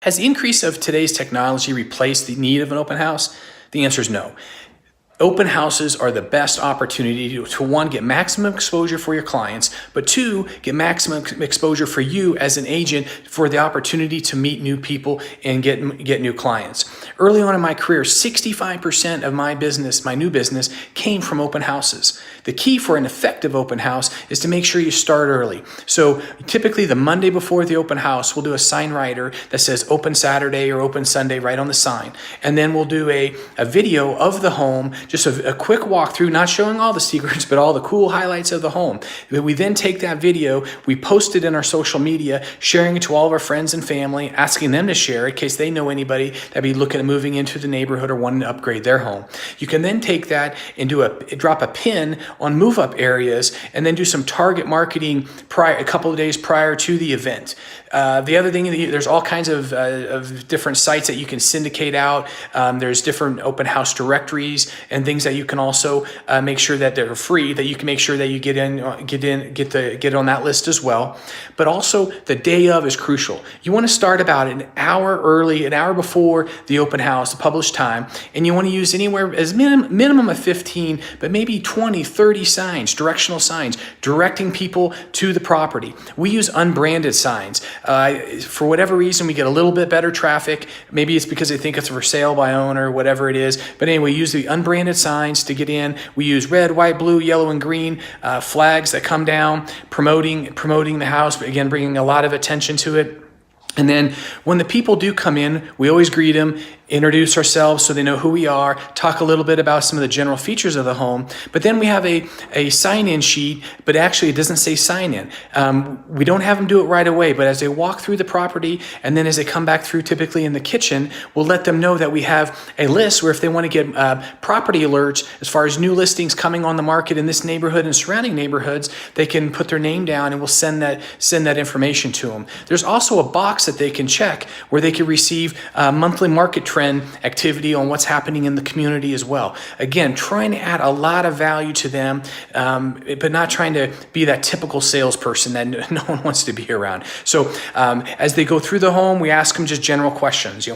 Has the increase of today's technology replaced the need of an open house? The answer is no. Open houses are the best opportunity to one, get maximum exposure for your clients, but two, get maximum exposure for you as an agent for the opportunity to meet new people and get new clients. Early on in my career, 65% of my business, my new business, came from open houses. The key for an effective open house is to make sure you start early. So typically the Monday before the open house, we'll do a sign writer that says open Saturday or open Sunday right on the sign. And then we'll do a video of the home, just a quick walkthrough, not showing all the secrets, but all the cool highlights of the home. We then take that video, we post it in our social media, sharing it to all of our friends and family, asking them to share it in case they know anybody that'd be looking at moving into the neighborhood or wanting to upgrade their home. You can then take that and drop a pin on move-up areas and then do some target marketing a couple of days prior to the event. The other thing, there's all kinds of different sites that you can syndicate out. There's different open house directories and things that you can also make sure that they're free, that you can make sure that you get on that list as well. But also the day of is crucial. You want to start about an hour early, an hour before the open house, the published time, and you want to use anywhere as minimum of 15, but maybe 20, 30 signs, directional signs, directing people to the property. We use unbranded signs. For whatever reason, we get a little bit better traffic. Maybe it's because they think it's for sale by owner, whatever it is. But anyway, we use the unbranded signs to get in. We use red, white, blue, yellow, and green flags that come down, promoting the house, again, bringing a lot of attention to it. And then when the people do come in, we always greet them, introduce ourselves so they know who we are, talk a little bit about some of the general features of the home. But then we have a sign-in sheet, but actually it doesn't say sign-in. We don't have them do it right away, but as they walk through the property and then as they come back through typically in the kitchen, we'll let them know that we have a list where if they want to get property alerts as far as new listings coming on the market in this neighborhood and surrounding neighborhoods, they can put their name down and we'll send that information to them. There's also a box that they can check where they can receive monthly market trend activity on what's happening in the community as well. Again, trying to add a lot of value to them, but not trying to be that typical salesperson that no one wants to be around. So as they go through the home, we ask them just general questions.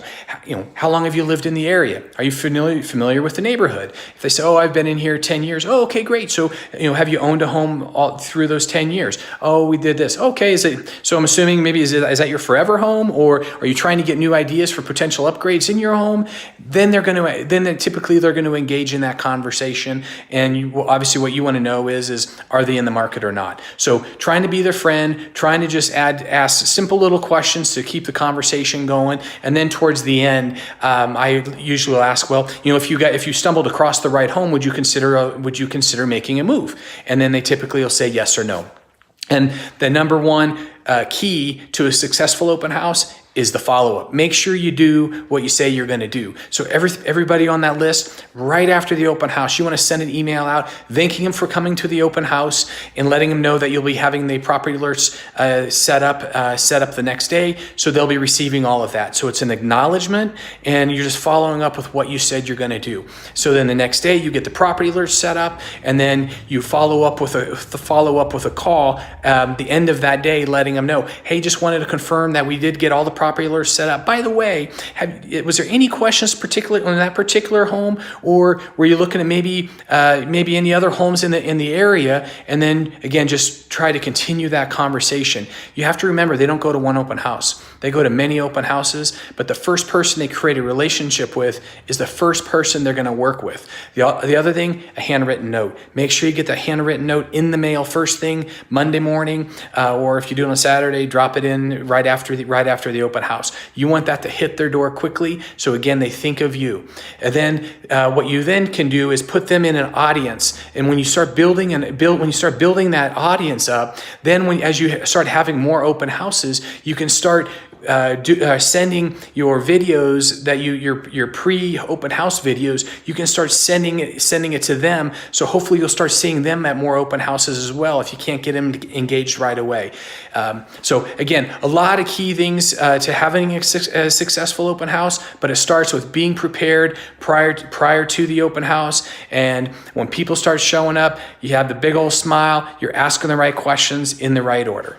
How long have you lived in the area? Are you familiar with the neighborhood? If they say, oh, I've been in here 10 years. Oh, okay, great. So, have you owned a home all through those 10 years? Oh, we did this. Okay, so I'm assuming maybe is that your forever home, or are you trying to get new ideas for potential upgrades in your home? Then typically they're going to engage in that conversation. And obviously what you want to know is are they in the market or not? So trying to be their friend, trying to just ask simple little questions to keep the conversation going. And then towards the end, I usually will ask, well, if you stumbled across the right home, would you consider making a move? And then they typically will say yes or no. And the number one key to a successful open house is the follow-up. Make sure you do what you say you're going to do. So everybody on that list, right after the open house, you want to send an email out thanking them for coming to the open house and letting them know that you'll be having the property alerts set up the next day. So they'll be receiving all of that. So it's an acknowledgement and you're just following up with what you said you're going to do. So then the next day you get the property alerts set up and then you follow up with a call the end of that day, letting them know, hey, just wanted to confirm that we did get all the property alerts set up. By the way, was there any questions particularly on that particular home, or were you looking at maybe any other homes in the area? And then again, just try to continue that conversation. You have to remember they don't go to one open house. They go to many open houses, but the first person they create a relationship with is the first person they're going to work with. The other thing, a handwritten note. Make sure you get the handwritten note in the mail first thing Monday morning, or if you do it on Saturday, drop it in right after the open house. You want that to hit their door quickly, so again they think of you. And then what you then can do is put them in an audience. And when you start building that audience up, then as you start having more open houses, you can start sending your videos that your pre-open house videos, you can start sending it to them. So hopefully you'll start seeing them at more open houses as well if you can't get them engaged right away. So again, a lot of key things to having a successful open house, but it starts with being prepared prior to the open house. And when people start showing up, you have the big old smile, you're asking the right questions in the right order.